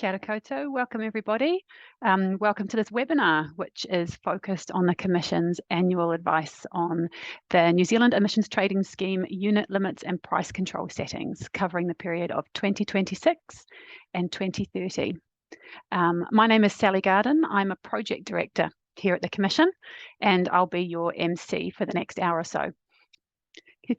Kia ora koutou. Welcome everybody. Welcome to this webinar, which is focused on the Commission's annual advice on the New Zealand Emissions Trading Scheme unit limits and price control settings, covering the period of 2026 and 2030. My name is Sally Garden. I'm a project director here at the Commission, and I'll be your MC for the next hour or so.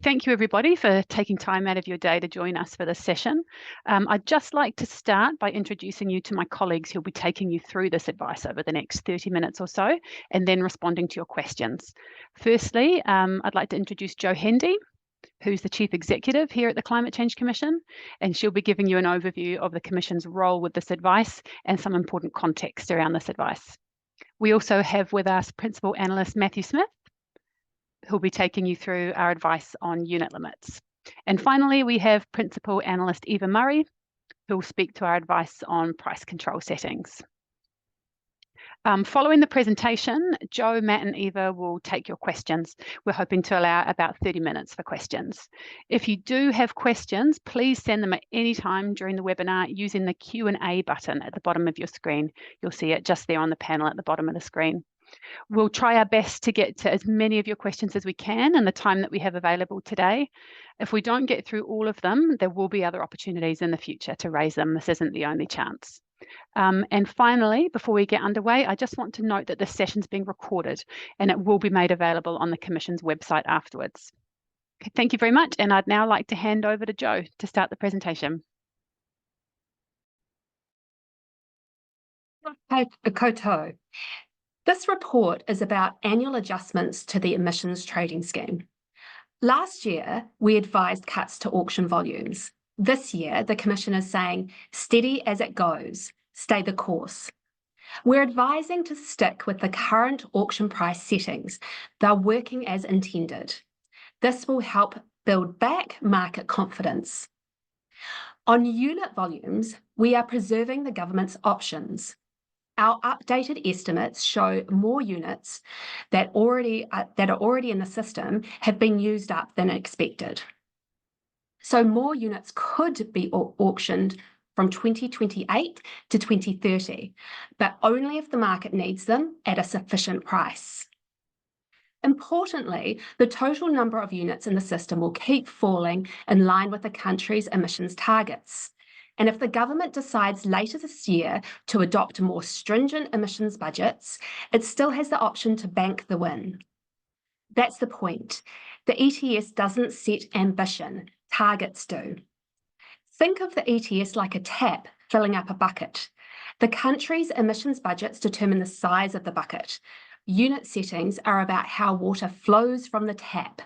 Thank you, everybody, for taking time out of your day to join us for this session. I'd just like to start by introducing you to my colleagues who'll be taking you through this advice over the next 30 minutes or so, and then responding to your questions. Firstly, I'd like to introduce Jo Hendy, who's the Chief Executive here at the Climate Change Commission, and she'll be giving you an overview of the Commission's role with this advice and some important context around this advice. We also have with us Principal Analyst Matthew Smith, who'll be taking you through our advice on unit limits. And finally, we have Principal Analyst Eva Murray, who will speak to our advice on price control settings. Following the presentation, Jo, Matt and Eva will take your questions. We're hoping to allow about 30 minutes for questions. If you do have questions, please send them at any time during the webinar using the Q&A button at the bottom of your screen. You'll see it just there on the panel at the bottom of the screen. We'll try our best to get to as many of your questions as we can in the time that we have available today. If we don't get through all of them, there will be other opportunities in the future to raise them. This isn't the only chance. And finally, before we get underway, I just want to note that this session's being recorded and it will be made available on the Commission's website afterwards. Okay, thank you very much, and I'd now like to hand over to Jo to start the presentation. Koutou. This report is about annual adjustments to the emissions trading scheme. Last year, we advised cuts to auction volumes. This year, the Commission is saying, steady as it goes, stay the course. We're advising to stick with the current auction price settings. They're working as intended. This will help build back market confidence. On unit volumes, we are preserving the government's options. Our updated estimates show more units that are already in the system have been used up than expected. So more units could be auctioned from 2028 to 2030, but only if the market needs them at a sufficient price. Importantly, the total number of units in the system will keep falling in line with the country's emissions targets. And if the government decides later this year to adopt more stringent emissions budgets, it still has the option to bank the win. That's the point. The ETS doesn't set ambition, targets do. Think of the ETS like a tap filling up a bucket. The country's emissions budgets determine the size of the bucket. Unit settings are about how water flows from the tap.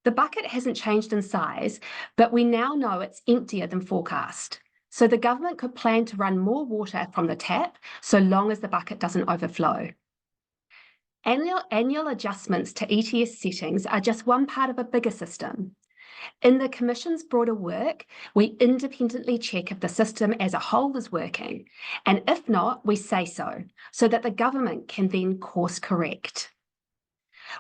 The bucket hasn't changed in size, but we now know it's emptier than forecast. So the government could plan to run more water from the tap so long as the bucket doesn't overflow. Annual adjustments to ETS settings are just one part of a bigger system. In the Commission's broader work, we independently check if the system as a whole is working, and if not, we say so that the government can then course correct.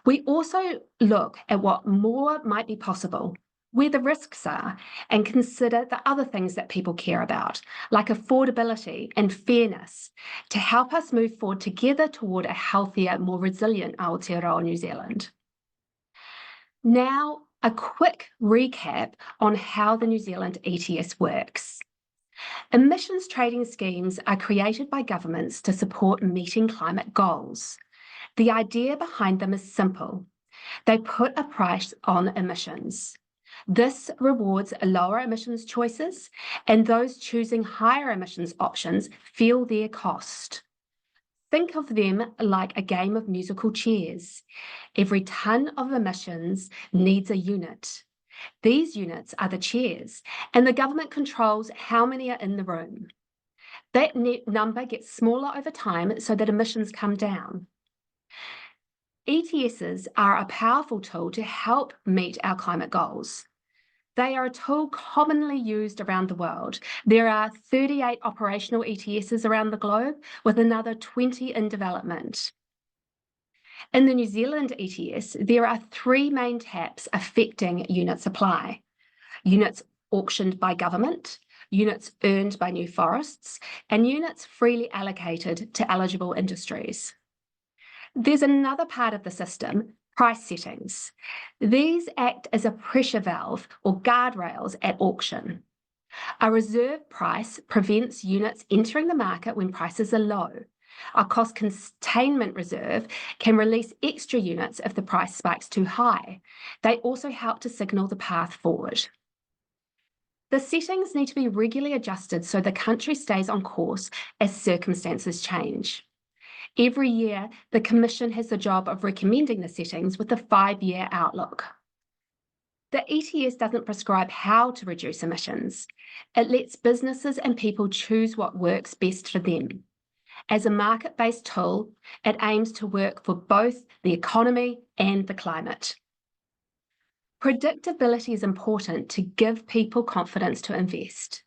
We also look at what more might be possible, where the risks are, and consider the other things that people care about, like affordability and fairness, to help us move forward together toward a healthier, more resilient Aotearoa New Zealand. Now, a quick recap on how the New Zealand ETS works. Emissions trading schemes are created by governments to support meeting climate goals. The idea behind them is simple. They put a price on emissions. This rewards lower emissions choices, and those choosing higher emissions options feel their cost. Think of them like a game of musical chairs. Every tonne of emissions needs a unit. These units are the chairs, and the government controls how many are in the room. That net number gets smaller over time so that emissions come down. ETSs are a powerful tool to help meet our climate goals. They are a tool commonly used around the world. There are 38 operational ETSs around the globe, with another 20 in development. In the New Zealand ETS, there are three main taps affecting unit supply: units auctioned by government, units earned by new forests, and units freely allocated to eligible industries. There's another part of the system, price settings. These act as a pressure valve or guardrails at auction. A reserve price prevents units entering the market when prices are low. A cost containment reserve can release extra units if the price spikes too high. They also help to signal the path forward. The settings need to be regularly adjusted so the country stays on course as circumstances change. Every year, the Commission has the job of recommending the settings with a 5-year outlook. The ETS doesn't prescribe how to reduce emissions. It lets businesses and people choose what works best for them. As a market-based tool, it aims to work for both the economy and the climate. Predictability is important to give people confidence to invest.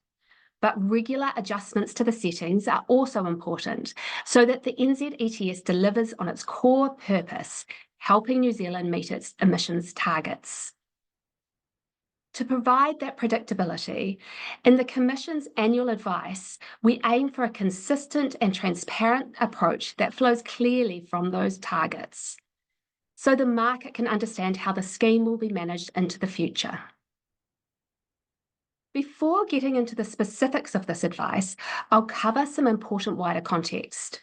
But regular adjustments to the settings are also important so that the NZ ETS delivers on its core purpose, helping New Zealand meet its emissions targets. To provide that predictability, in the Commission's annual advice, we aim for a consistent and transparent approach that flows clearly from those targets, so the market can understand how the scheme will be managed into the future. Before getting into the specifics of this advice, I'll cover some important wider context.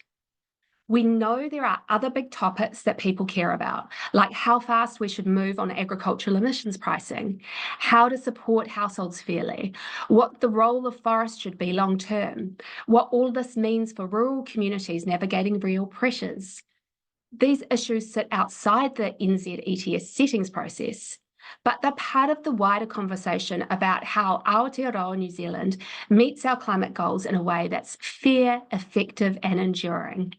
We know there are other big topics that people care about, like how fast we should move on agricultural emissions pricing, how to support households fairly, what the role of forests should be long term, what all this means for rural communities navigating real pressures. These issues sit outside the NZ ETS settings process, but they're part of the wider conversation about how Aotearoa New Zealand meets our climate goals in a way that's fair, effective, and enduring.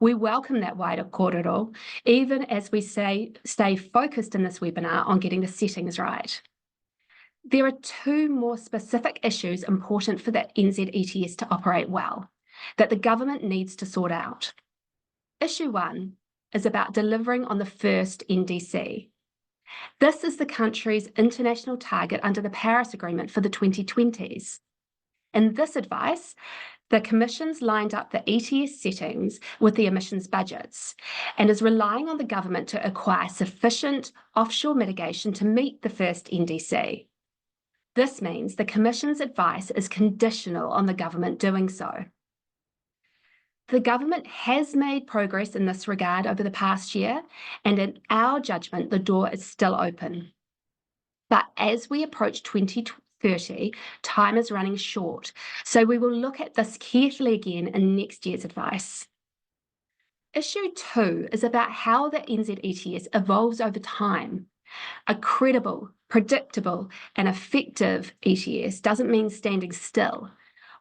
We welcome that wider kōrero, even as we stay focused in this webinar on getting the settings right. There are 2 more specific issues important for the NZ ETS to operate well, that the government needs to sort out. Issue 1 is about delivering on the first NDC. This is the country's international target under the Paris Agreement for the 2020s. In this advice, the Commission's lined up the ETS settings with the emissions budgets and is relying on the government to acquire sufficient offshore mitigation to meet the first NDC. This means the Commission's advice is conditional on the government doing so. The government has made progress in this regard over the past year, and in our judgment, the door is still open. But as we approach 2030, time is running short, so we will look at this carefully again in next year's advice. Issue 2 is about how the NZ ETS evolves over time. A credible, predictable, and effective ETS doesn't mean standing still.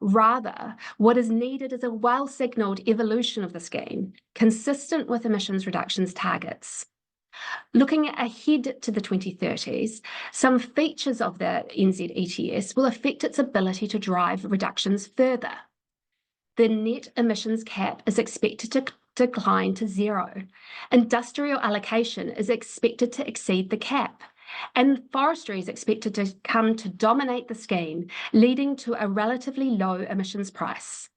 Rather, what is needed is a well-signalled evolution of the scheme, consistent with emissions reductions targets. Looking ahead to the 2030s, some features of the NZ ETS will affect its ability to drive reductions further. The net emissions cap is expected to decline to 0. Industrial allocation is expected to exceed the cap, and forestry is expected to come to dominate the scheme, leading to a relatively low emissions price.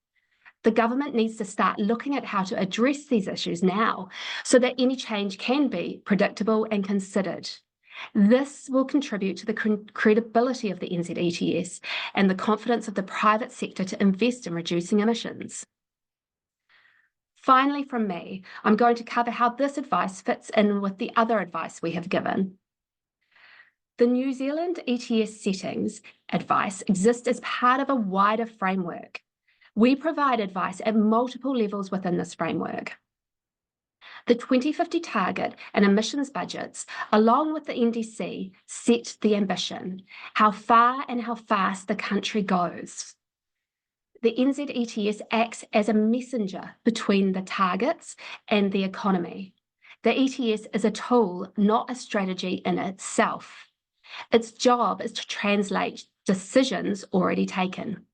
The government needs to start looking at how to address these issues now so that any change can be predictable and considered. This will contribute to the credibility of the NZ ETS and the confidence of the private sector to invest in reducing emissions. Finally, from me, I'm going to cover how this advice fits in with the other advice we have given. The New Zealand ETS settings advice exists as part of a wider framework. We provide advice at multiple levels within this framework. The 2050 target and emissions budgets, along with the NDC, set the ambition, how far and how fast the country goes. The NZ ETS acts as a messenger between the targets and the economy. The ETS is a tool, not a strategy in itself. Its job is to translate decisions already taken.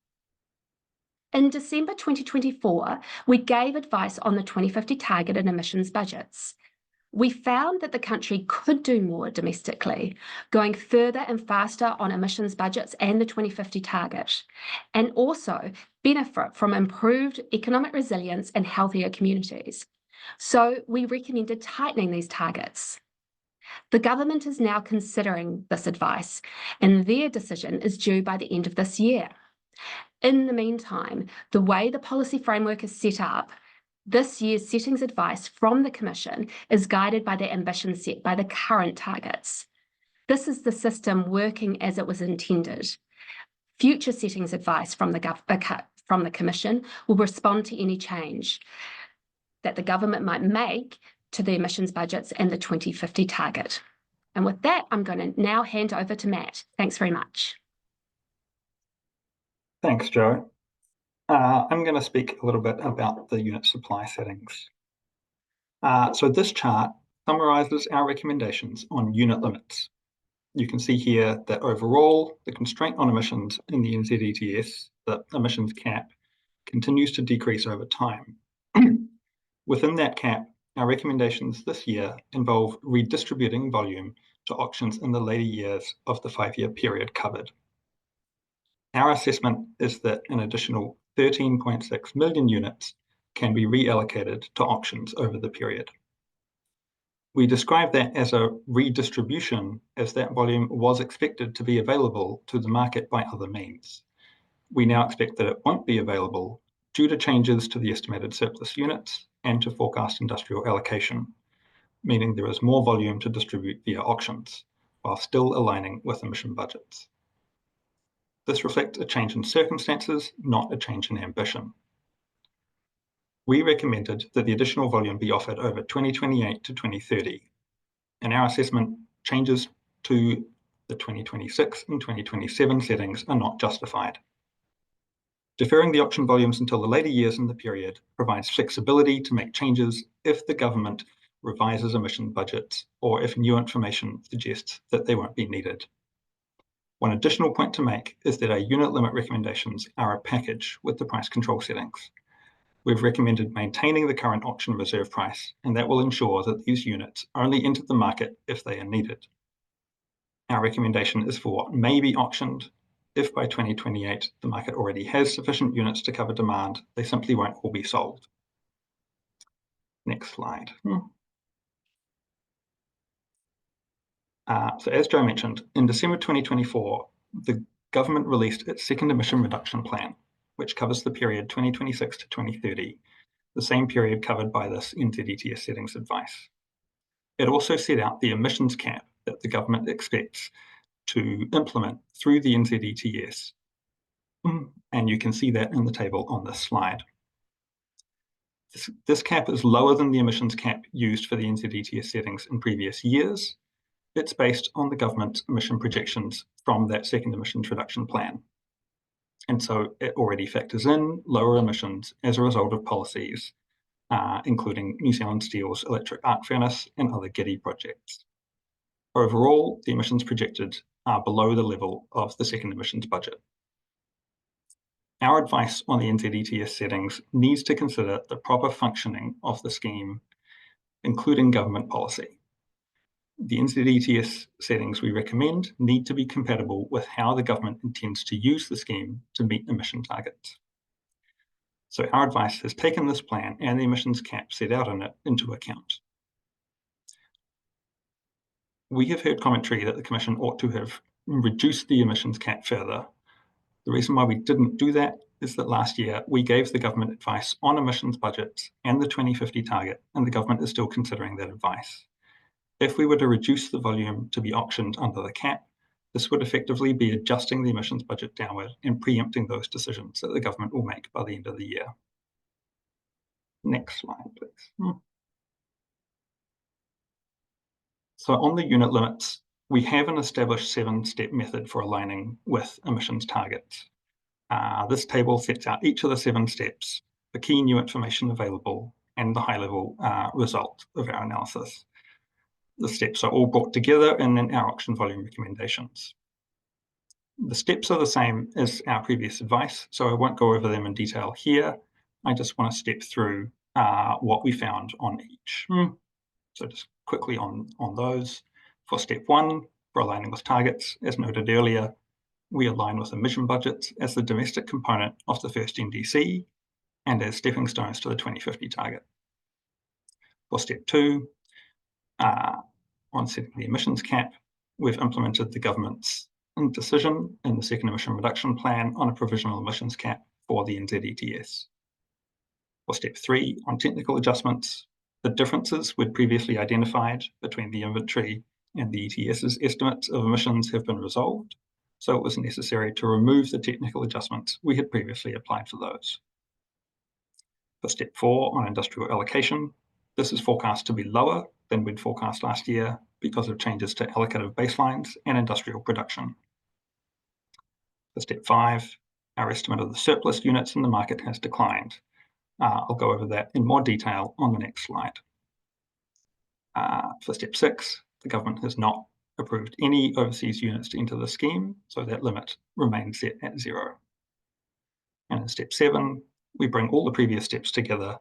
In December 2024, we gave advice on the 2050 target and emissions budgets. We found that the country could do more domestically, going further and faster on emissions budgets and the 2050 target, and also benefit from improved economic resilience and healthier communities. So we recommended tightening these targets. The government is now considering this advice, and their decision is due by the end of this year. In the meantime, the way the policy framework is set up, this year's settings advice from the Commission is guided by the ambition set by the current targets. This is the system working as it was intended. Future settings advice from the Commission will respond to any change that the government might make to the emissions budgets and the 2050 target. And with that, I'm going to now hand over to Matt. Thanks very much. Thanks, Jo. I'm going to speak a little bit about the unit supply settings. So this chart summarises our recommendations on unit limits. You can see here that overall, the constraint on emissions in the NZ ETS, the emissions cap, continues to decrease over time. Within that cap, our recommendations this year involve redistributing volume to auctions in the later years of the 5-year period covered. Our assessment is that an additional 13.6 million units can be reallocated to auctions over the period. We describe that as a redistribution, as that volume was expected to be available to the market by other means. We now expect that it won't be available due to changes to the estimated surplus units and to forecast industrial allocation, meaning there is more volume to distribute via auctions, while still aligning with emission budgets. This reflects a change in circumstances, not a change in ambition. We recommended that the additional volume be offered over 2028 to 2030, and our assessment changes to the 2026 and 2027 settings are not justified. Deferring the auction volumes until the later years in the period provides flexibility to make changes if the government revises emission budgets or if new information suggests that they won't be needed. One additional point to make is that our unit limit recommendations are a package with the price control settings. We've recommended maintaining the current auction reserve price, and that will ensure that these units only enter the market if they are needed. Our recommendation is for what may be auctioned. If by 2028 the market already has sufficient units to cover demand, they simply won't all be sold. Next slide. So as Jo mentioned, in December 2024, the government released its second emission reduction plan, which covers the period 2026 to 2030, the same period covered by this NZ ETS settings advice. It also set out the emissions cap that the government expects to implement through the NZ ETS, and you can see that in the table on this slide. This cap is lower than the emissions cap used for the NZ ETS settings in previous years. It's based on the government's emission projections from that second emissions reduction plan. And so it already factors in lower emissions as a result of policies, including New Zealand Steel's electric arc furnace and other GIDI projects. Overall, the emissions projected are below the level of the second emissions budget. Our advice on the NZ ETS settings needs to consider the proper functioning of the scheme, including government policy. The NZ ETS settings we recommend need to be compatible with how the government intends to use the scheme to meet emission targets. So our advice has taken this plan and the emissions cap set out in it into account. We have heard commentary that the Commission ought to have reduced the emissions cap further. The reason why we didn't do that is that last year we gave the government advice on emissions budgets and the 2050 target, and the government is still considering that advice. If we were to reduce the volume to be auctioned under the cap, this would effectively be adjusting the emissions budget downward and preempting those decisions that the government will make by the end of the year. Next slide, please. So on the unit limits, we have an established 7-step method for aligning with emissions targets. This table sets out each of the 7 steps, the key new information available, and the high-level result of our analysis. The steps are all brought together in our auction volume recommendations. The steps are the same as our previous advice, so I won't go over them in detail here. I just want to step through what we found on each. So just quickly on those. For step 1, for aligning with targets, as noted earlier, we align with emission budgets as the domestic component of the first NDC and as stepping stones to the 2050 target. For step 2, on setting the emissions cap, we've implemented the government's decision in the second emission reduction plan on a provisional emissions cap for the NZ ETS. For step 3, on technical adjustments, the differences we'd previously identified between the inventory and the ETS's estimates of emissions have been resolved, so it was necessary to remove the technical adjustments we had previously applied for those. For step 4, on industrial allocation, this is forecast to be lower than we'd forecast last year because of changes to allocative baselines and industrial production. For step 5, our estimate of the surplus units in the market has declined. I'll go over that in more detail on the next slide. For step 6, the government has not approved any overseas units to enter the scheme, so that limit remains set at 0. And in step 7, we bring all the previous steps together,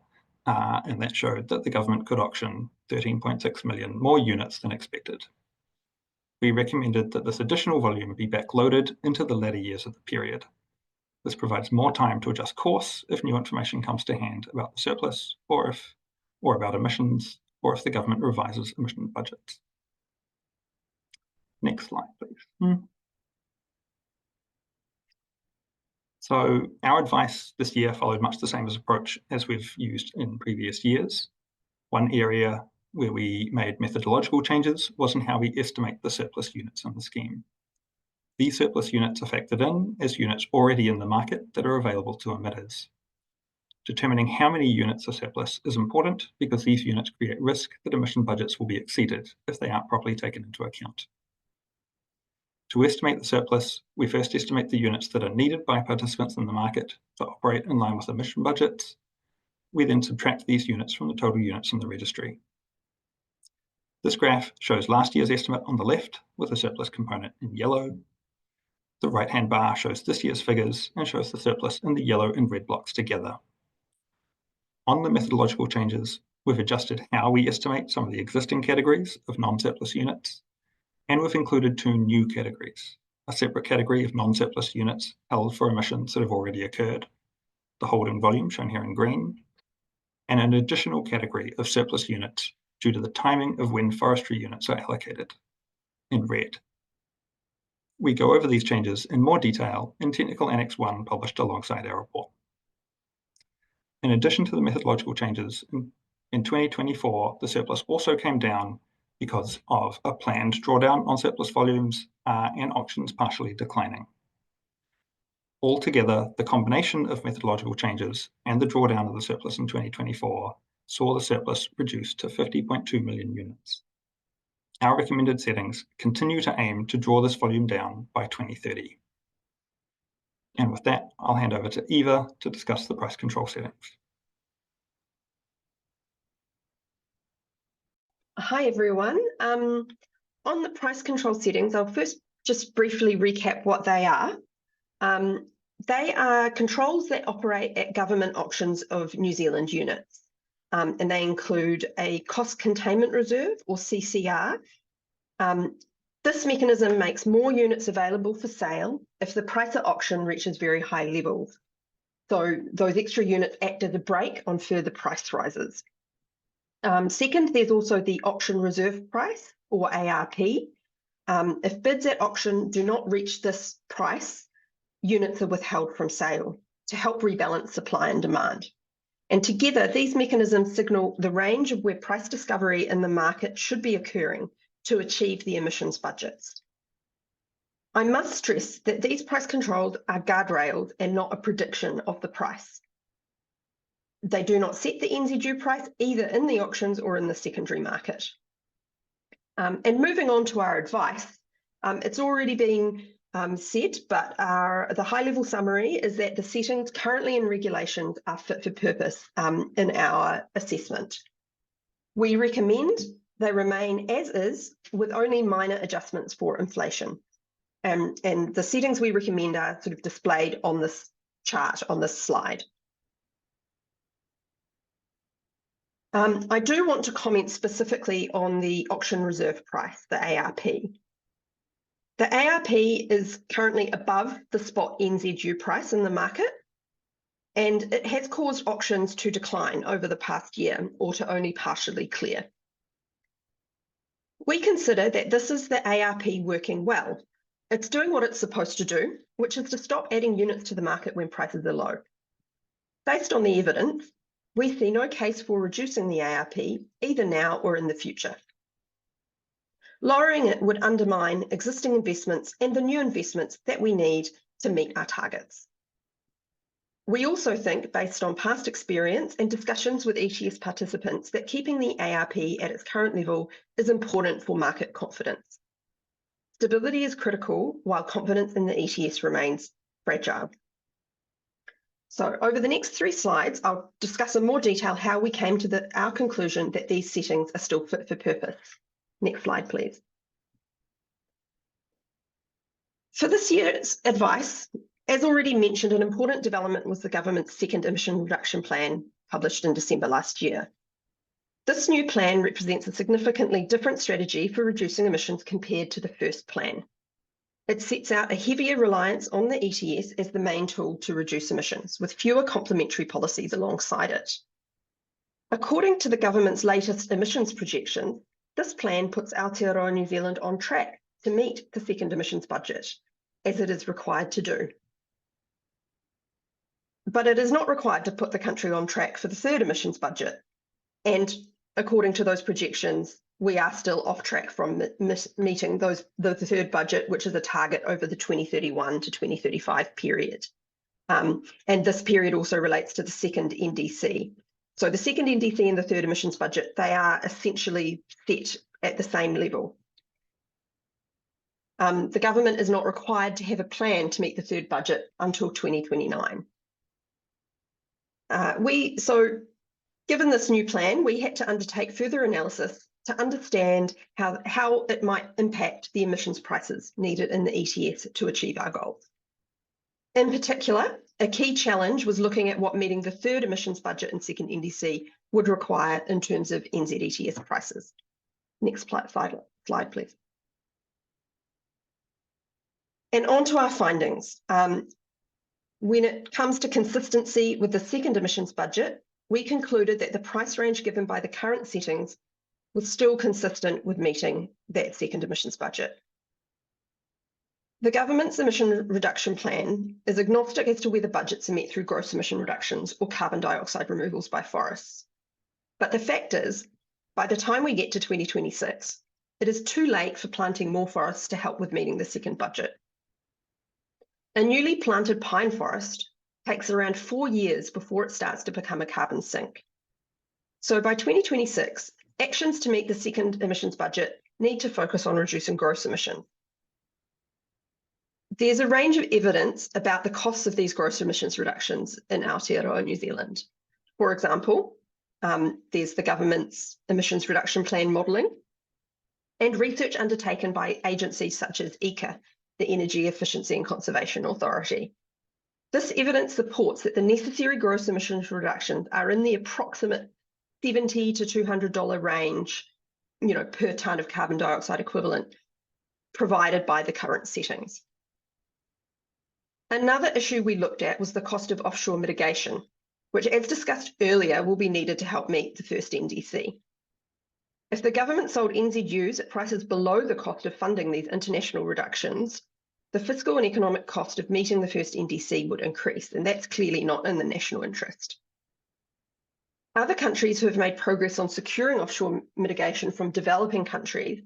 and that showed that the government could auction 13.6 million more units than expected. We recommended that this additional volume be backloaded into the latter years of the period. This provides more time to adjust course if new information comes to hand about the surplus, or about emissions, or if the government revises emission budgets. Next slide, please. So our advice this year followed much the same approach as we've used in previous years. One area where we made methodological changes was in how we estimate the surplus units in the scheme. These surplus units are factored in as units already in the market that are available to emitters. Determining how many units are surplus is important because these units create risk that emission budgets will be exceeded if they aren't properly taken into account. To estimate the surplus, we first estimate the units that are needed by participants in the market to operate in line with emission budgets. We then subtract these units from the total units in the registry. This graph shows last year's estimate on the left with a surplus component in yellow. The right-hand bar shows this year's figures and shows the surplus in the yellow and red blocks together. On the methodological changes, we've adjusted how we estimate some of the existing categories of non-surplus units, and we've included 2 new categories, a separate category of non-surplus units held for emissions that have already occurred, the holding volume shown here in green, and an additional category of surplus units due to the timing of when forestry units are allocated, in red. We go over these changes in more detail in Technical Annex 1 published alongside our report. In addition to the methodological changes, in 2024, the surplus also came down because of a planned drawdown on surplus volumes and auctions partially declining. Altogether, the combination of methodological changes and the drawdown of the surplus in 2024 saw the surplus reduced to 50.2 million units. Our recommended settings continue to aim to draw this volume down by 2030. And with that, I'll hand over to Eva to discuss the price control settings. Hi, everyone. On the price control settings, I'll first just briefly recap what they are. They are controls that operate at government auctions of New Zealand units. And they include a cost containment reserve, or CCR. This mechanism makes more units available for sale if the price at auction reaches very high levels. So those extra units act as a brake on further price rises. Second, there's also the auction reserve price, or ARP. If bids at auction do not reach this price, units are withheld from sale to help rebalance supply and demand. And together, these mechanisms signal the range of where price discovery in the market should be occurring to achieve the emissions budgets. I must stress that these price controls are guardrails and not a prediction of the price. They do not set the NZU price either in the auctions or in the secondary market. And moving on to our advice, it's already been said, but the high-level summary is that the settings currently in regulations are fit for purpose in our assessment. We recommend they remain as is with only minor adjustments for inflation. And the settings we recommend are sort of displayed on this chart, on this slide. I do want to comment specifically on the auction reserve price, the ARP. The ARP is currently above the spot NZU price in the market, and it has caused auctions to decline over the past year or to only partially clear. We consider that this is the ARP working well. It's doing what it's supposed to do, which is to stop adding units to the market when prices are low. Based on the evidence, we see no case for reducing the ARP either now or in the future. Lowering it would undermine existing investments and the new investments that we need to meet our targets. We also think, based on past experience and discussions with ETS participants, that keeping the ARP at its current level is important for market confidence. Stability is critical while confidence in the ETS remains fragile. So over the next 3 slides, I'll discuss in more detail how we came to our conclusion that these settings are still fit for purpose. Next slide, please. For this year's advice, as already mentioned, an important development was the government's second emission reduction plan published in December last year. This new plan represents a significantly different strategy for reducing emissions compared to the first plan. It sets out a heavier reliance on the ETS as the main tool to reduce emissions, with fewer complementary policies alongside it. According to the government's latest emissions projections, this plan puts Aotearoa New Zealand on track to meet the second emissions budget, as it is required to do. But it is not required to put the country on track for the third emissions budget. And according to those projections, we are still off track from meeting the third budget, which is a target over the 2031 to 2035 period. And this period also relates to the second NDC. So the second NDC and the third emissions budget, they are essentially set at the same level. The government is not required to have a plan to meet the third budget until 2029. Given this new plan, we had to undertake further analysis to understand how it might impact the emissions prices needed in the ETS to achieve our goals. In particular, a key challenge was looking at what meeting the third emissions budget and second NDC would require in terms of NZ ETS prices. Next slide, please. And on to our findings. When it comes to consistency with the second emissions budget, we concluded that the price range given by the current settings was still consistent with meeting that second emissions budget. The government's emission reduction plan is agnostic as to whether budgets are met through gross emission reductions or carbon dioxide removals by forests. But the fact is, by the time we get to 2026, it is too late for planting more forests to help with meeting the second budget. A newly planted pine forest takes around 4 years before it starts to become a carbon sink. So by 2026, actions to meet the second emissions budget need to focus on reducing gross emissions. There's a range of evidence about the costs of these gross emissions reductions in Aotearoa, New Zealand. For example, there's the government's emissions reduction plan modelling and research undertaken by agencies such as ECA, the Energy Efficiency and Conservation Authority. This evidence supports that the necessary gross emissions reductions are in the approximate $70 to $200 range, per tonne of carbon dioxide equivalent provided by the current settings. Another issue we looked at was the cost of offshore mitigation, which, as discussed earlier, will be needed to help meet the first NDC. If the government sold NZUs at prices below the cost of funding these international reductions, the fiscal and economic cost of meeting the first NDC would increase, and that's clearly not in the national interest. Other countries who have made progress on securing offshore mitigation from developing countries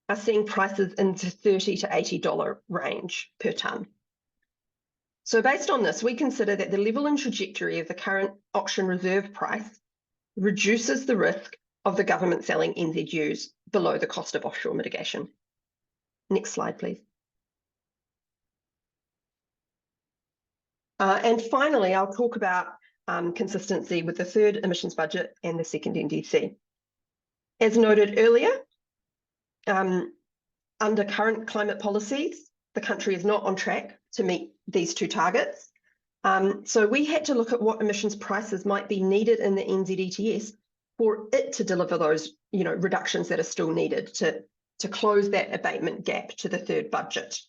are seeing prices in the $30 to $80 range per tonne. So based on this, we consider that the level and trajectory of the current auction reserve price reduces the risk of the government selling NZUs below the cost of offshore mitigation. Next slide, please. And finally, I'll talk about consistency with the third emissions budget and the second NDC. As noted earlier, under current climate policies, the country is not on track to meet these two targets. So we had to look at what emissions prices might be needed in the NZ ETS for it to deliver those, reductions that are still needed to close that abatement gap to the third budget.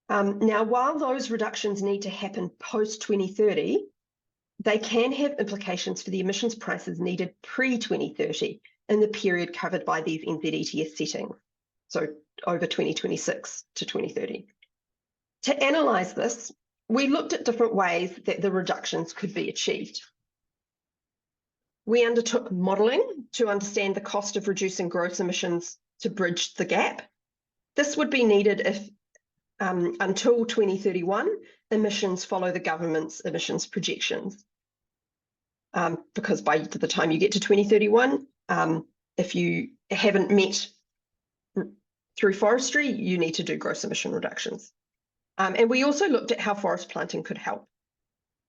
Now, while those reductions need to happen post-2030, they can have implications for the emissions prices needed pre-2030 in the period covered by these NZ ETS settings, so over 2026 to 2030. To analyse this, we looked at different ways that the reductions could be achieved. We undertook modelling to understand the cost of reducing gross emissions to bridge the gap. This would be needed if until 2031, emissions follow the government's emissions projections. Because by the time you get to 2031, if you haven't met through forestry, you need to do gross emission reductions. And we also looked at how forest planting could help.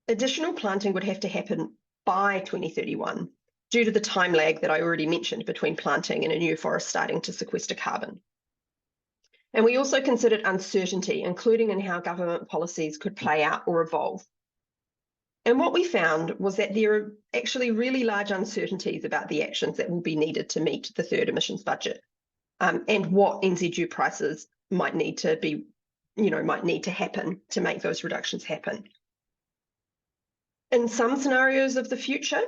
Additional planting would have to happen by 2031 due to the time lag that I already mentioned between planting and a new forest starting to sequester carbon. And we also considered uncertainty, including in how government policies could play out or evolve. And what we found was that there are actually really large uncertainties about the actions that will be needed to meet the third emissions budget, and what NZU prices might need to happen to make those reductions happen. In some scenarios of the future,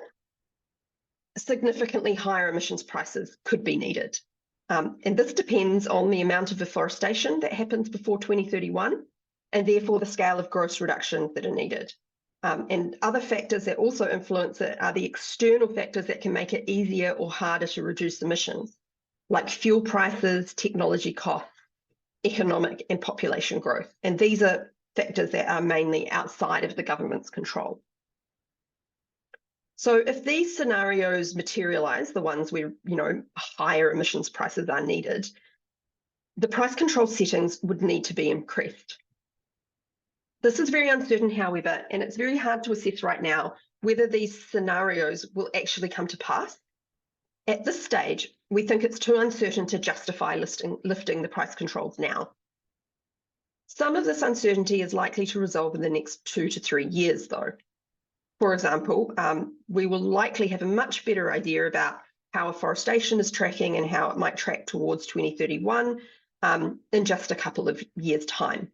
significantly higher emissions prices could be needed. And this depends on the amount of afforestation that happens before 2031, and therefore the scale of gross reductions that are needed. And other factors that also influence it are the external factors that can make it easier or harder to reduce emissions, like fuel prices, technology costs, economic and population growth. And these are factors that are mainly outside of the government's control. So if these scenarios materialise, the ones where, higher emissions prices are needed, the price control settings would need to be increased. This is very uncertain, however, and it's very hard to assess right now whether these scenarios will actually come to pass. At this stage, we think it's too uncertain to justify lifting the price controls now. Some of this uncertainty is likely to resolve in the next 2 to 3 years, though. For example, we will likely have a much better idea about how afforestation is tracking and how it might track towards 2031 in just a couple of years' time.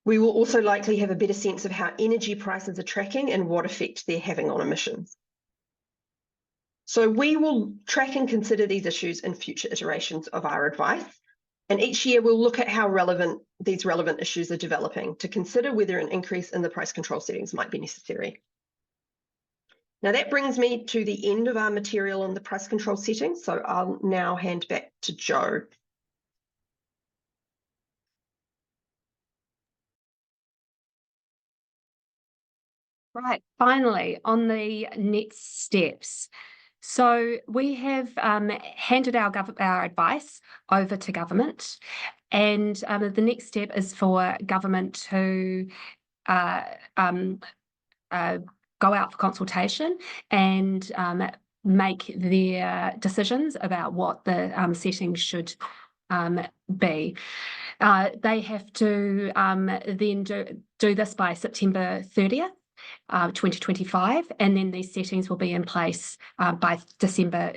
We will also likely have a better sense of how energy prices are tracking and what effect they're having on emissions. So we will track and consider these issues in future iterations of our advice. And each year we'll look at how these relevant issues are developing to consider whether an increase in the price control settings might be necessary. Now that brings me to the end of our material on the price control settings. So I'll now hand back to Jo. Right, finally, on the next steps. So we have handed our advice over to government, and the next step is for government to go out for consultation and make their decisions about what the settings should be. They have to then do this by September 30th. 2025, and then these settings will be in place by December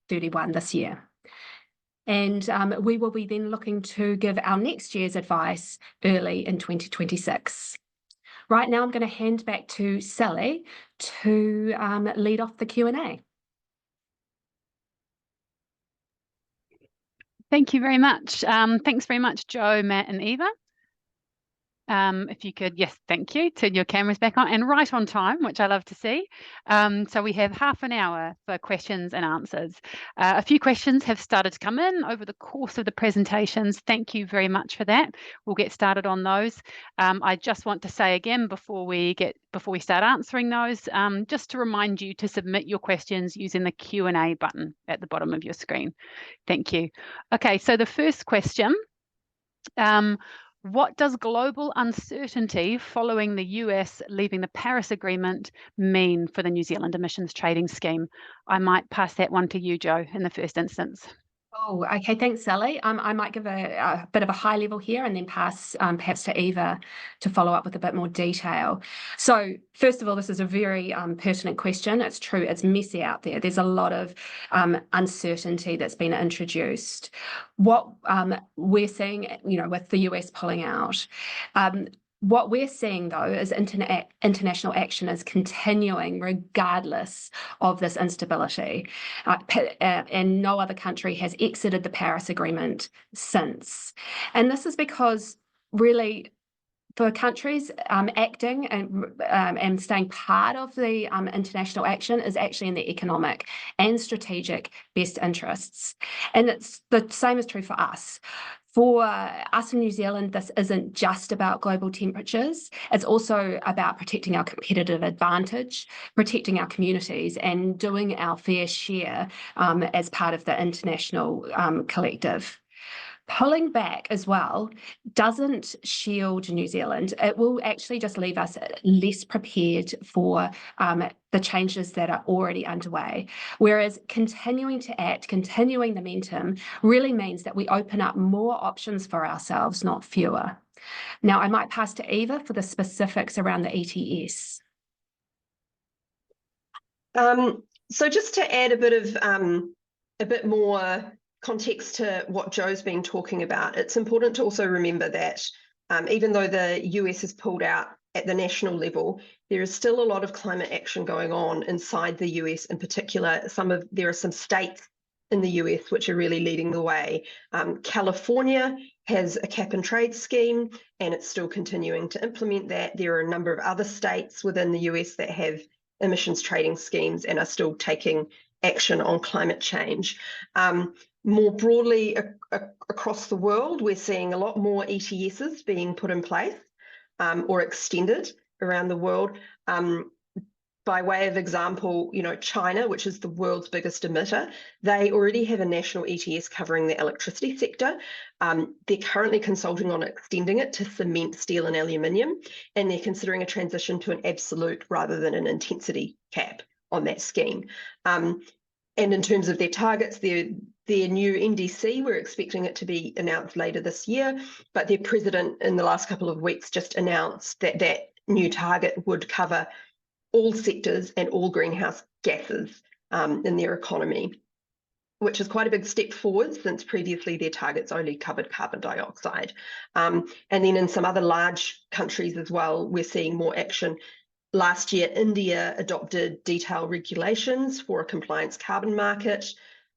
31 this year. And we will be then looking to give our next year's advice early in 2026. Right now, I'm going to hand back to Sally to lead off the Q&A. Thank you very much. Thanks very much, Jo, Matt and Eva. If you could, yes, thank you. Turn your cameras back on and right on time, which I love to see. So we have half an hour for questions and answers. A few questions have started to come in over the course of the presentations. Thank you very much for that. We'll get started on those. I just want to say again before we start answering those, just to remind you to submit your questions using the Q&A button at the bottom of your screen. Thank you. Okay, so the first question. What does global uncertainty following the US leaving the Paris Agreement mean for the New Zealand emissions trading scheme? I might pass that one to you, Jo, in the first instance. Oh, okay. Thanks, Sally. I might give a bit of a high level here and then pass perhaps to Eva to follow up with a bit more detail. So first of all, this is a very pertinent question. It's true, it's messy out there. There's a lot of uncertainty that's been introduced. What we're seeing, with the US pulling out, what we're seeing, though, is international action is continuing regardless of this instability. And no other country has exited the Paris Agreement since. And this is because, really, for countries acting and staying part of the international action is actually in their economic and strategic best interests. And it's the same is true for us. For us in New Zealand, this isn't just about global temperatures. It's also about protecting our competitive advantage, protecting our communities, and doing our fair share as part of the international collective. Pulling back as well doesn't shield New Zealand. It will actually just leave us less prepared for the changes that are already underway. Whereas continuing to act, continuing the momentum really means that we open up more options for ourselves, not fewer. Now, I might pass to Eva for the specifics around the ETS. So just to add a bit more context to what Joe's been talking about, it's important to also remember that even though the US has pulled out at the national level, there is still a lot of climate action going on inside the US. In particular, there are some states in the US which are really leading the way. California has a cap and trade scheme, and it's still continuing to implement that. There are a number of other states within the US that have emissions trading schemes and are still taking action on climate change. More broadly across the world, we're seeing a lot more ETSs being put in place or extended around the world. By way of example, China, which is the world's biggest emitter, they already have a national ETS covering the electricity sector. They're currently consulting on extending it to cement, steel, and aluminium, and they're considering a transition to an absolute rather than an intensity cap on that scheme. And in terms of their targets, their new NDC, we're expecting it to be announced later this year, but their president in the last couple of weeks just announced that that new target would cover all sectors and all greenhouse gases in their economy, which is quite a big step forward since previously their targets only covered carbon dioxide. And then in some other large countries as well, we're seeing more action. Last year, India adopted detailed regulations for a compliance carbon market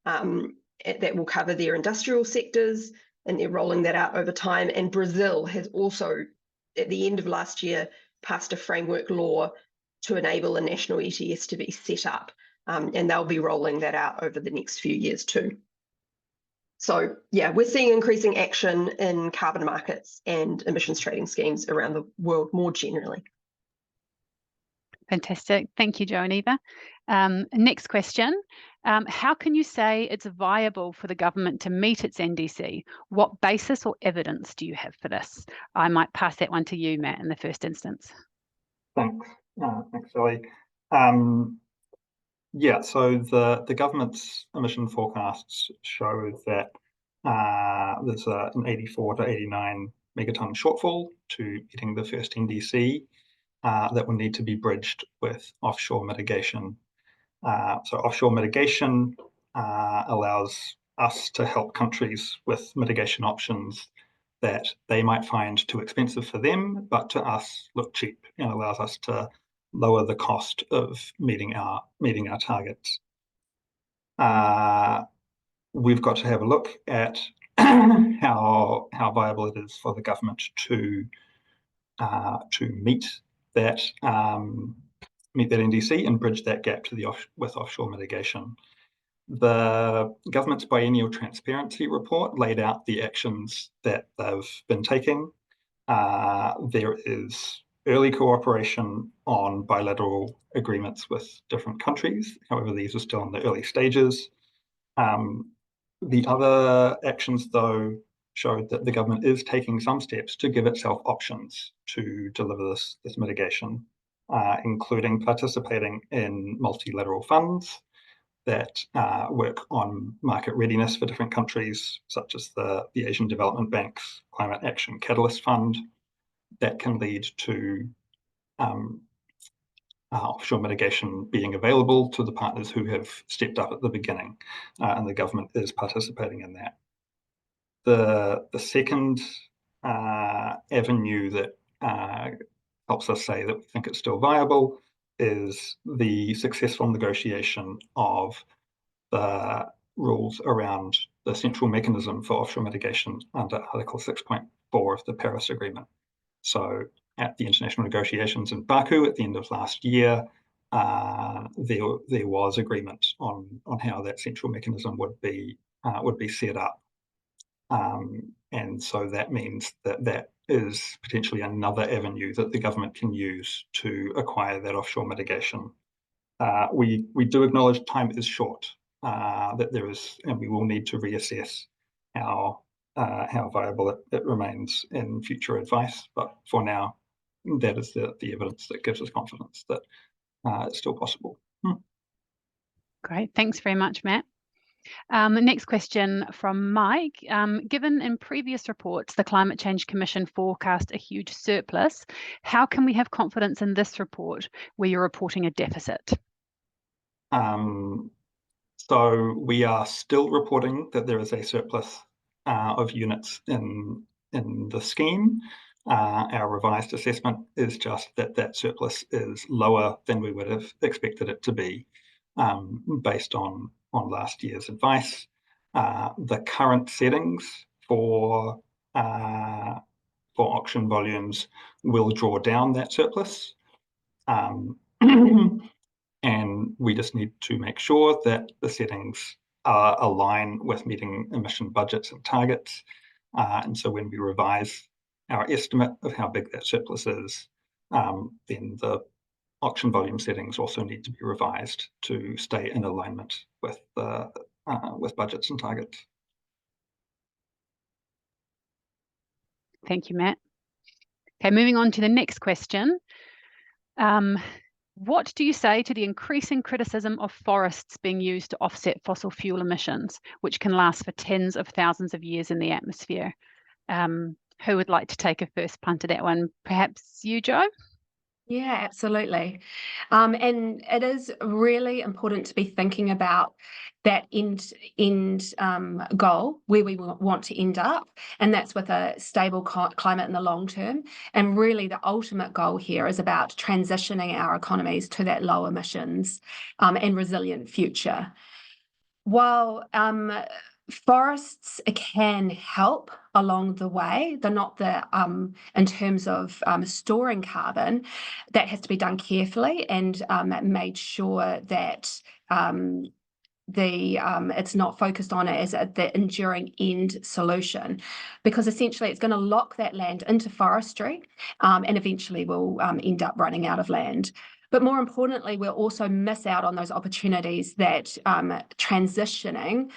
that will cover their industrial sectors, and they're rolling that out over time. And Brazil has also, at the end of last year, passed a framework law to enable a national ETS to be set up, and they'll be rolling that out over the next few years too. So yeah, we're seeing increasing action in carbon markets and emissions trading schemes around the world more generally. Fantastic. Thank you, Joe and Eva. Next question. How can you say it's viable for the government to meet its NDC? What basis or evidence do you have for this? I might pass that one to you, Matt, in the first instance. Thanks. Thanks, Sally. Yeah, so the government's emission forecasts show that there's an 84 to 89 megaton shortfall to hitting the first NDC that will need to be bridged with offshore mitigation. So offshore mitigation allows us to help countries with mitigation options that they might find too expensive for them, but to us look cheap, and allows us to lower the cost of meeting our targets. We've got to have a look at how viable it is for the government to meet that NDC and bridge that gap to with offshore mitigation. The government's biennial transparency report laid out the actions that they've been taking. There is early cooperation on bilateral agreements with different countries. However, these are still in the early stages. The other actions, though, showed that the government is taking some steps to give itself options to deliver this mitigation, including participating in multilateral funds, that work on market readiness for different countries, such as the Asian Development Bank's Climate Action Catalyst Fund, that can lead to offshore mitigation being available to the partners who have stepped up at the beginning, and the government is participating in that. The second avenue that helps us say that we think it's still viable is the successful negotiation of the rules around the central mechanism for offshore mitigation under Article 6.4 of the Paris Agreement. So at the international negotiations in Baku at the end of last year, there was agreement on how that central mechanism would be set up. And so that means that is potentially another avenue that the government can use to acquire that offshore mitigation. We do acknowledge time is short, that there is, and we will need to reassess how viable it remains in future advice. But for now, that is the evidence that gives us confidence that it's still possible. Great, thanks very much, Matt. Next question from Mike. Given in previous reports the Climate Change Commission forecast a huge surplus, how can we have confidence in this report where you're reporting a deficit? So we are still reporting that there is a surplus of units in the scheme. Our revised assessment is just that surplus is lower than we would have expected it to be, based on last year's advice. The current settings for auction volumes will draw down that surplus. And we just need to make sure that the settings align with meeting emission budgets and targets. And so when we revise our estimate of how big that surplus is, then the auction volume settings also need to be revised to stay in alignment with budgets and targets. Thank you, Matt. Okay, moving on to the next question. What do you say to the increasing criticism of forests being used to offset fossil fuel emissions, which can last for tens of thousands of years in the atmosphere? Who would like to take a first punt at that one? Perhaps you, Jo? Yeah, absolutely. And it is really important to be thinking about that end goal, where we want to end up, and that's with a stable climate in the long term. And really the ultimate goal here is about transitioning our economies to that low emissions and resilient future. While forests can help along the way, they're not the in terms of storing carbon. That has to be done carefully and made sure that it's not focused on it as the enduring end solution, because essentially it's going to lock that land into forestry and eventually we'll end up running out of land. But more importantly, we'll also miss out on those opportunities that transitioning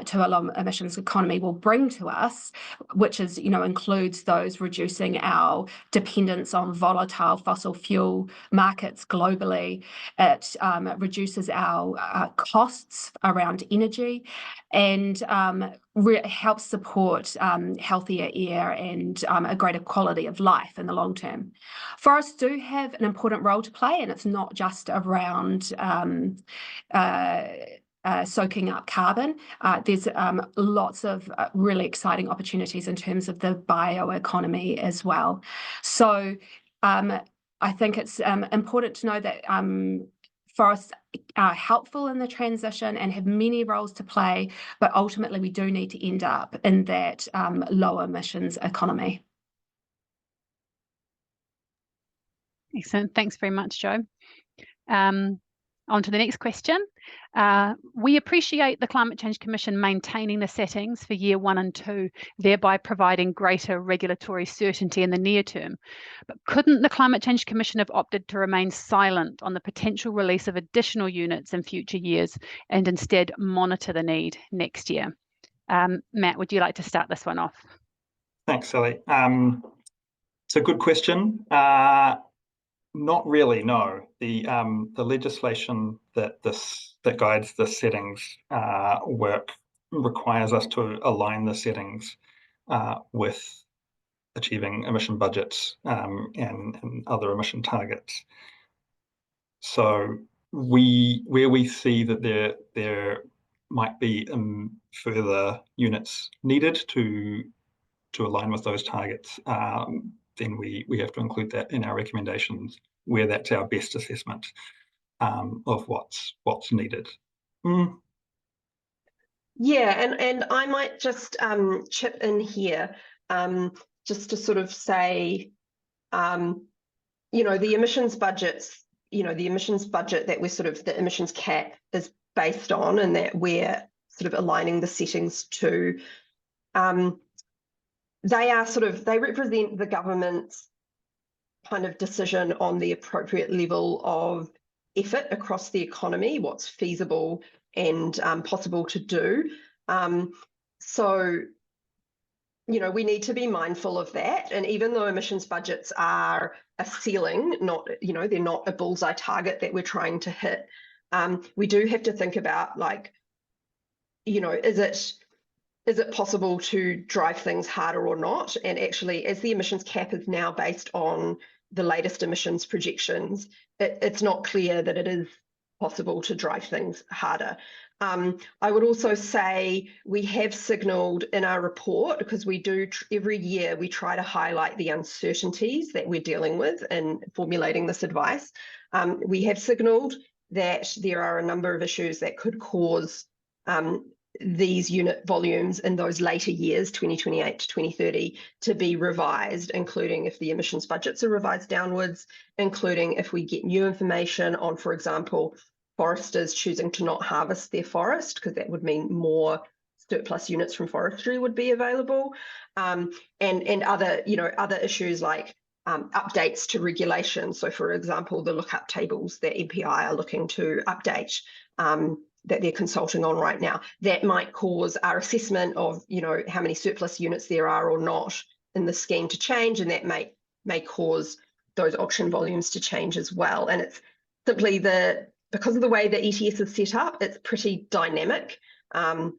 to a low emissions economy will bring to us, which is, includes those reducing our dependence on volatile fossil fuel markets globally. It reduces our costs around energy and helps support healthier air and a greater quality of life in the long term. Forests do have an important role to play, and it's not just around soaking up carbon. There's lots of really exciting opportunities in terms of the bioeconomy as well. So I think it's important to know that forests are helpful in the transition and have many roles to play, but ultimately we do need to end up in that low emissions economy. Excellent. Thanks very much, Jo. On to the next question. We appreciate the Climate Change Commission maintaining the settings for year 1 and 2, thereby providing greater regulatory certainty in the near term. But couldn't the Climate Change Commission have opted to remain silent on the potential release of additional units in future years and instead monitor the need next year? Matt, would you like to start this one off? Thanks, Sally. It's a good question. Not really, no. The legislation that this guides the settings work requires us to align the settings with achieving emission budgets and other emission targets. So where we see that there might be further units needed to align with those targets, then we have to include that in our recommendations where that's our best assessment of what's needed. Yeah, and I might just chip in here just to sort of say, the emissions budgets, the emissions budget that we're sort of, the emissions cap is based on, and that we're sort of aligning the settings to, they represent the government's kind of decision on the appropriate level of effort across the economy, what's feasible and possible to do. So, we need to be mindful of that. And even though emissions budgets are a ceiling, not, they're not a bullseye target that we're trying to hit, we do have to think about, like, is it possible to drive things harder or not? And actually, as the emissions cap is now based on the latest emissions projections, it's not clear that it is possible to drive things harder. I would also say we have signalled in our report, because we do every year, we try to highlight the uncertainties that we're dealing with in formulating this advice. We have signalled that there are a number of issues that could cause these unit volumes in those later years, 2028 to 2030, to be revised, including if the emissions budgets are revised downwards, including if we get new information on, for example, foresters choosing to not harvest their forest, because that would mean more surplus units from forestry would be available, and other, other issues like updates to regulation. So, for example, the lookup tables that MPI are looking to update, that they're consulting on right now, that might cause our assessment of, how many surplus units there are or not in the scheme to change, and that may cause those auction volumes to change as well. And it's simply because of the way the ETS is set up, it's pretty dynamic, and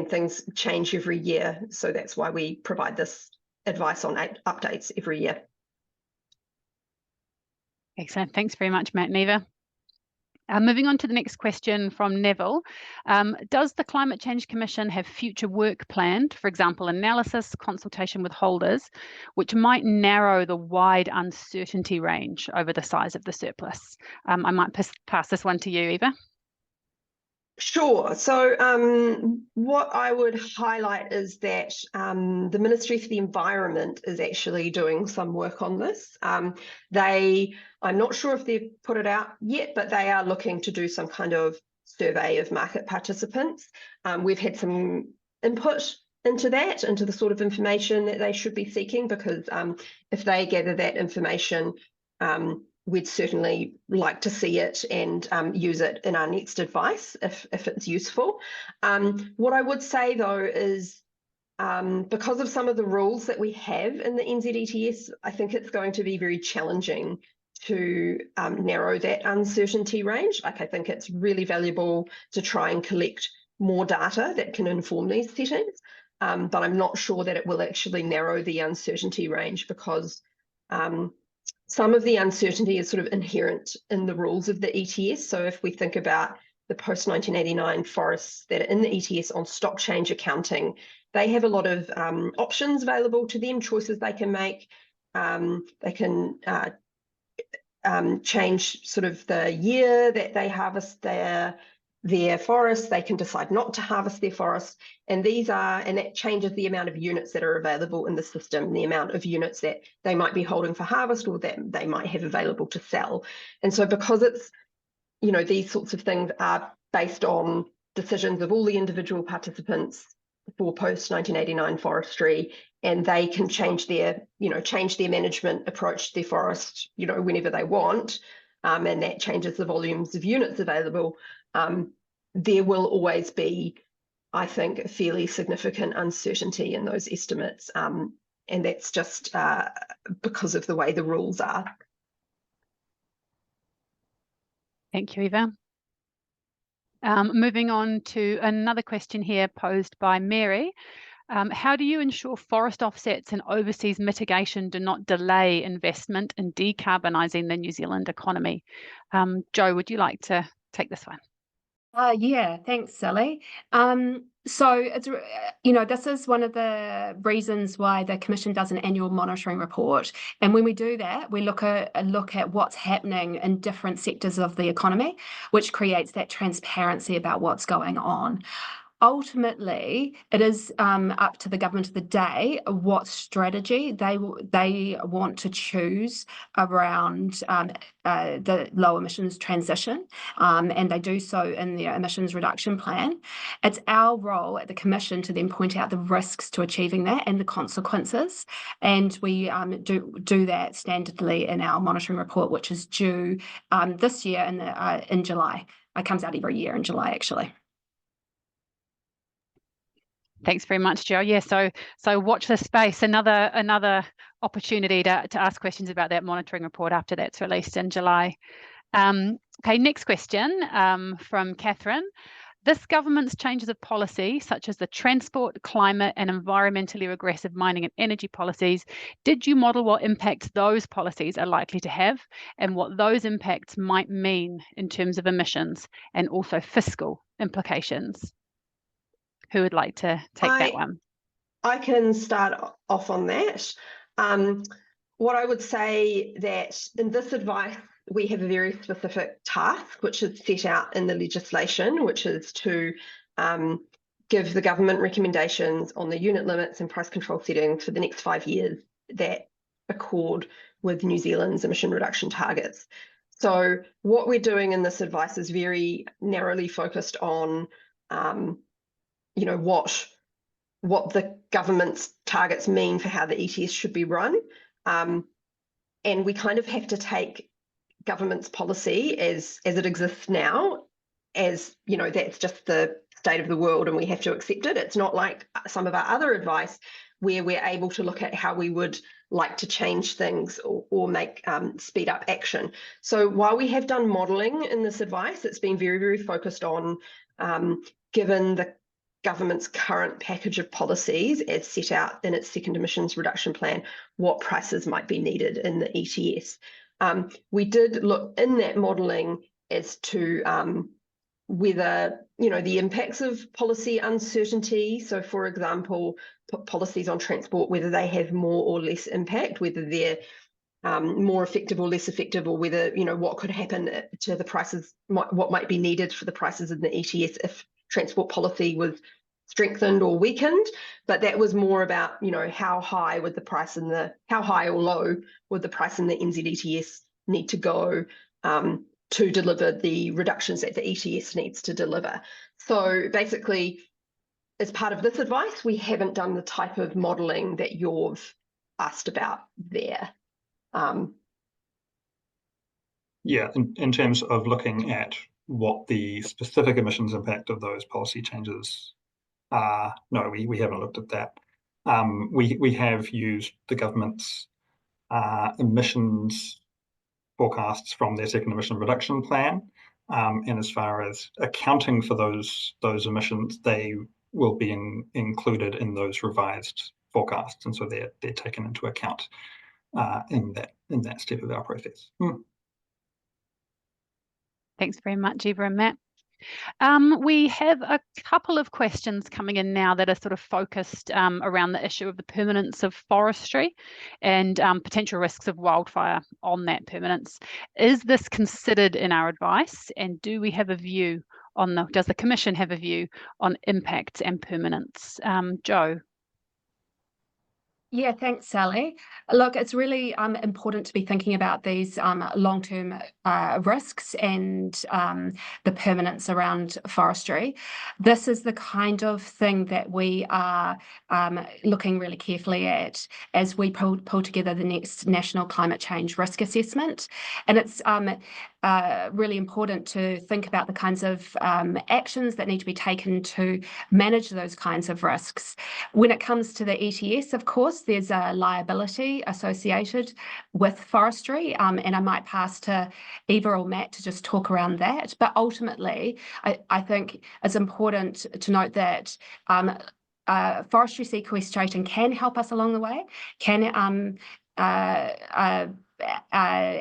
things change every year. So that's why we provide this advice on updates every year. Excellent. Thanks very much, Matt and Eva. Moving on to the next question from Neville. Does the Climate Change Commission have future work planned, for example, analysis, consultation with holders, which might narrow the wide uncertainty range over the size of the surplus? I might pass this one to you, Eva. Sure. So what I would highlight is that the Ministry for the Environment is actually doing some work on this. I'm not sure if they've put it out yet, but they are looking to do some kind of survey of market participants. We've had some input into that, into the sort of information that they should be seeking, because if they gather that information, we'd certainly like to see it and use it in our next advice if it's useful. What I would say, though, is because of some of the rules that we have in the NZ ETS, I think it's going to be very challenging to narrow that uncertainty range. Like, I think it's really valuable to try and collect more data that can inform these settings, but I'm not sure that it will actually narrow the uncertainty range, because some of the uncertainty is sort of inherent in the rules of the ETS. So if we think about the post-1989 forests that are in the ETS on stock change accounting, they have a lot of options available to them, choices they can make. They can change sort of the year that they harvest their forests. They can decide not to harvest their forests, and that changes the amount of units that are available in the system, the amount of units that they might be holding for harvest or that they might have available to sell. And so because it's, these sorts of things are based on decisions of all the individual participants for post-1989 forestry, and they can change their management approach to their forest, whenever they want, and that changes the volumes of units available. There will always be, I think, a fairly significant uncertainty in those estimates, and that's just because of the way the rules are. Thank you, Eva. Moving on to another question here posed by Mary. How do you ensure forest offsets and overseas mitigation do not delay investment in decarbonising the New Zealand economy? Jo, would you like to take this one? Yeah, thanks, Sally. So it's this is one of the reasons why the Commission does an annual monitoring report, and when we do that, we look at what's happening in different sectors of the economy, which creates that transparency about what's going on. Ultimately, it is up to the government of the day what strategy they want to choose around the low emissions transition, and they do so in their emissions reduction plan. It's our role at the Commission to then point out the risks to achieving that and the consequences, and we do that standardly in our monitoring report, which is due this year in July. It comes out every year in July, actually. Thanks very much, Jo. Yeah, so watch this space. Another opportunity to ask questions about that monitoring report after that's released in July. Okay, next question from Catherine. This government's changes of policy, such as the transport, climate, and environmentally regressive mining and energy policies, did you model what impact those policies are likely to have and what those impacts might mean in terms of emissions and also fiscal implications? Who would like to take that one? I can start off on that. What I would say that in this advice, we have a very specific task, which is set out in the legislation, which is to give the government recommendations on the unit limits and price control settings for the next 5 years that accord with New Zealand's emission reduction targets. So what we're doing in this advice is very narrowly focused on what the government's targets mean for how the ETS should be run. And we kind of have to take government's policy as it exists now, as, that's just the state of the world and we have to accept it. It's not like some of our other advice where we're able to look at how we would like to change things or make speed up action. So while we have done modelling in this advice, it's been very, very focused on, given the government's current package of policies as set out in its second emissions reduction plan, what prices might be needed in the ETS. We did look in that modelling as to whether, the impacts of policy uncertainty. So, for example, policies on transport, whether they have more or less impact, whether they're more effective or less effective, or whether, what could happen to the prices, what might be needed for the prices in the ETS if transport policy was strengthened or weakened. But that was more about, how high or low would the price in the NZ ETS need to go to deliver the reductions that the ETS needs to deliver. So basically, as part of this advice, we haven't done the type of modelling that you've asked about there. Yeah, in terms of looking at what the specific emissions impact of those policy changes are, no, we haven't looked at that. We have used the government's emissions forecasts from their second emission reduction plan, and as far as accounting for those emissions, they will be included in those revised forecasts, and so they're taken into account in that step of our process. Thanks very much, Eva and Matt. We have a couple of questions coming in now that are sort of focused around the issue of the permanence of forestry and potential risks of wildfire on that permanence. Is this considered in our advice, and do we have a view on does the Commission have a view on impacts and permanence? Jo? Yeah, thanks, Sally. Look, it's really important to be thinking about these long-term risks and the permanence around forestry. This is the kind of thing that we are looking really carefully at as we pull together the next National Climate Change Risk Assessment. And it's really important to think about the kinds of actions that need to be taken to manage those kinds of risks. When it comes to the ETS, of course, there's a liability associated with forestry, and I might pass to Eva or Matt to just talk around that. But ultimately, I think it's important to note that forestry sequestration can help us along the way, can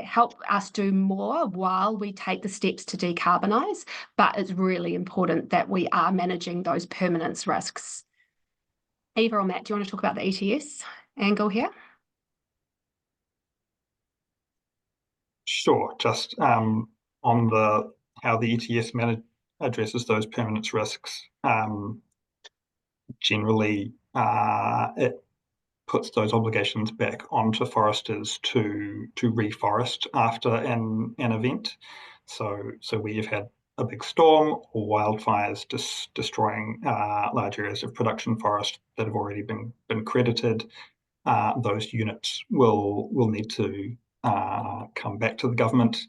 help us do more while we take the steps to decarbonise, but it's really important that we are managing those permanence risks. Eva or Matt, do you want to talk about the ETS angle here? Sure, just on how the ETS addresses those permanence risks. Generally, it puts those obligations back onto foresters to reforest after an event. So where you've had a big storm or wildfires destroying large areas of production forest that have already been credited, those units will need to come back to the government.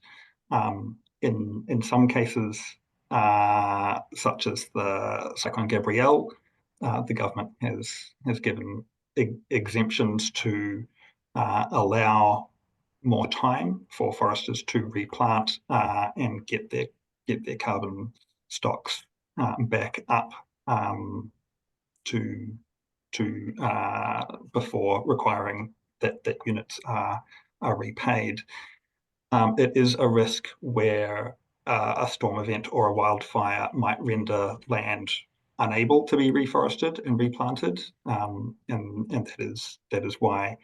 In some cases, such as the Cyclone Gabrielle, the government has given exemptions to allow more time for foresters to replant and get their carbon stocks back up to before requiring that units are repaid. It is a risk where a storm event or a wildfire might render land unable to be reforested and replanted, and that is why,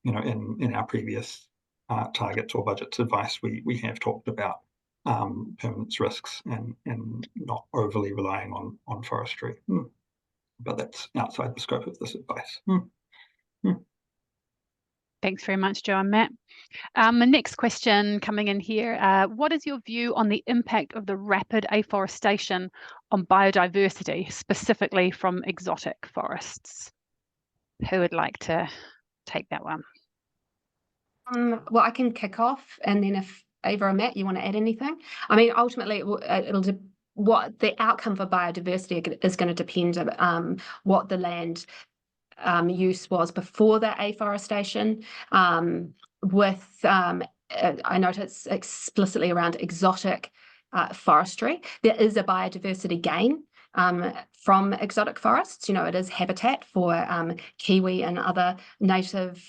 in our previous targets or budgets advice, we have talked about permanence risks and not overly relying on forestry. But that's outside the scope of this advice. Thanks very much, Joe and Matt. The next question coming in here, what is your view on the impact of the rapid afforestation on biodiversity, specifically from exotic forests? Who would like to take that one? Well, I can kick off, and then if Eva or Matt, you want to add anything? I mean, ultimately, what the outcome for biodiversity is going to depend on what the land use was before the afforestation. I notice explicitly around exotic forestry, there is a biodiversity gain from exotic forests. It is habitat for kiwi and other native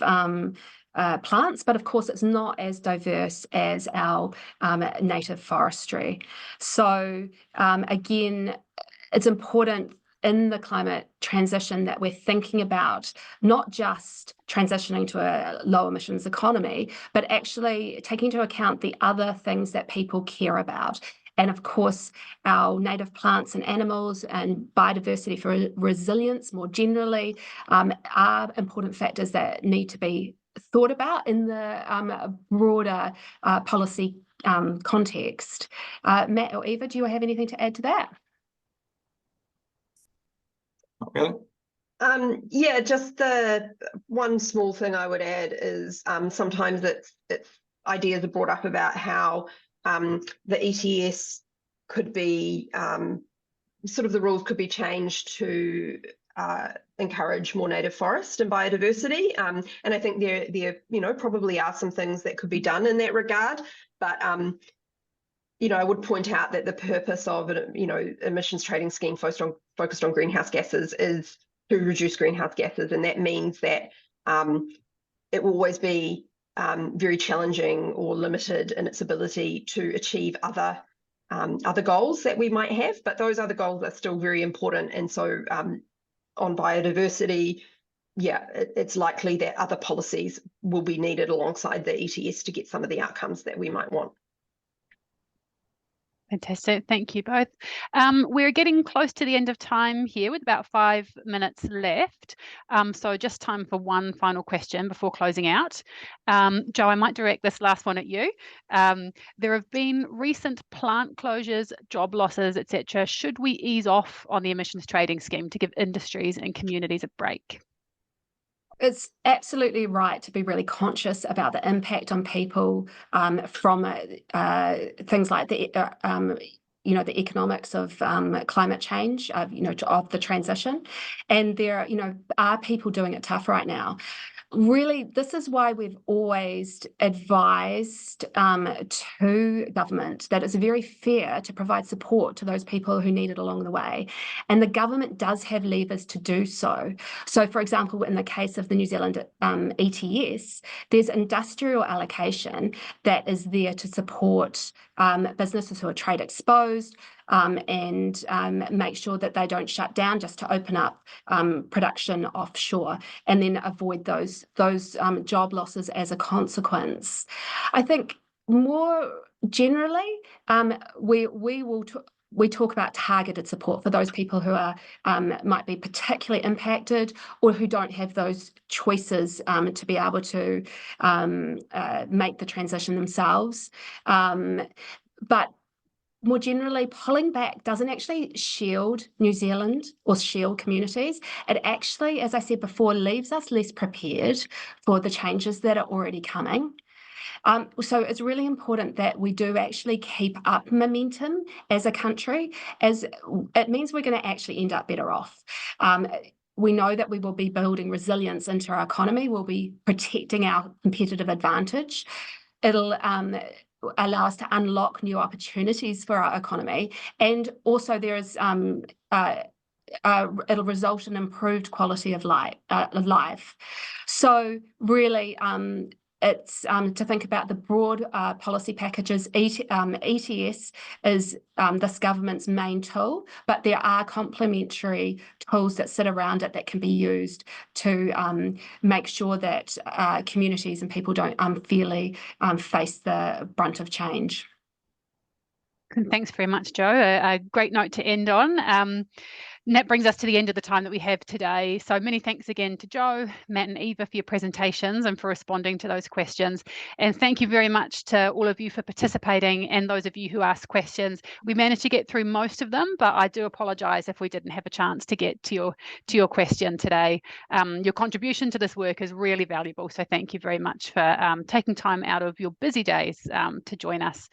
plants, but of course it's not as diverse as our native forestry. So again, it's important in the climate transition that we're thinking about not just transitioning to a low emissions economy, but actually taking into account the other things that people care about. And of course, our native plants and animals and biodiversity for resilience more generally are important factors that need to be thought about in the broader policy context. Matt or Eva, do you have anything to add to that? Not really. Yeah, just the one small thing I would add is sometimes it's ideas are brought up about how the ETS could be sort of the rules could be changed to encourage more native forest and biodiversity, and I think there probably are some things that could be done in that regard, but I would point out that the purpose of emissions trading scheme focused on greenhouse gases is to reduce greenhouse gases, and that means that it will always be very challenging or limited in its ability to achieve other goals that we might have, but those other goals are still very important. And so on biodiversity, yeah, it's likely that other policies will be needed alongside the ETS to get some of the outcomes that we might want. Fantastic. Thank you both. We're getting close to the end of time here with about 5 minutes left. So just time for one final question before closing out. Joe, I might direct this last one at you. There have been recent plant closures, job losses, etc. Should we ease off on the emissions trading scheme to give industries and communities a break? It's absolutely right to be really conscious about the impact on people from things like the the economics of climate change, of the transition, and there are people doing it tough right now. Really, this is why we've always advised to government that it's very fair to provide support to those people who need it along the way. And the government does have levers to do so. So, for example, in the case of the New Zealand ETS, there's industrial allocation that is there to support businesses who are trade exposed, and make sure that they don't shut down just to open up production offshore, and then avoid those job losses as a consequence. I think more generally, we talk about targeted support for those people who are might be particularly impacted, or who don't have those choices to be able to make the transition themselves. But more generally, pulling back doesn't actually shield New Zealand or shield communities. It actually, as I said before, leaves us less prepared for the changes that are already coming. So it's really important that we do actually keep up momentum as a country, as it means we're going to actually end up better off. We know that we will be building resilience into our economy. We'll be protecting our competitive advantage. It'll allow us to unlock new opportunities for our economy, and also there is it'll result in improved quality of life. So really, it's to think about the broad policy packages. ETS is this government's main tool, but there are complementary tools that sit around it that can be used to make sure that communities and people don't unfairly face the brunt of change. Thanks very much, Jo. A great note to end on. And that brings us to the end of the time that we have today. So many thanks again to Jo, Matt and Eva for your presentations and for responding to those questions. And thank you very much to all of you for participating, and those of you who asked questions. We managed to get through most of them, but I do apologise if we didn't have a chance to get to your question today. Your contribution to this work is really valuable, so thank you very much for taking time out of your busy days to join us.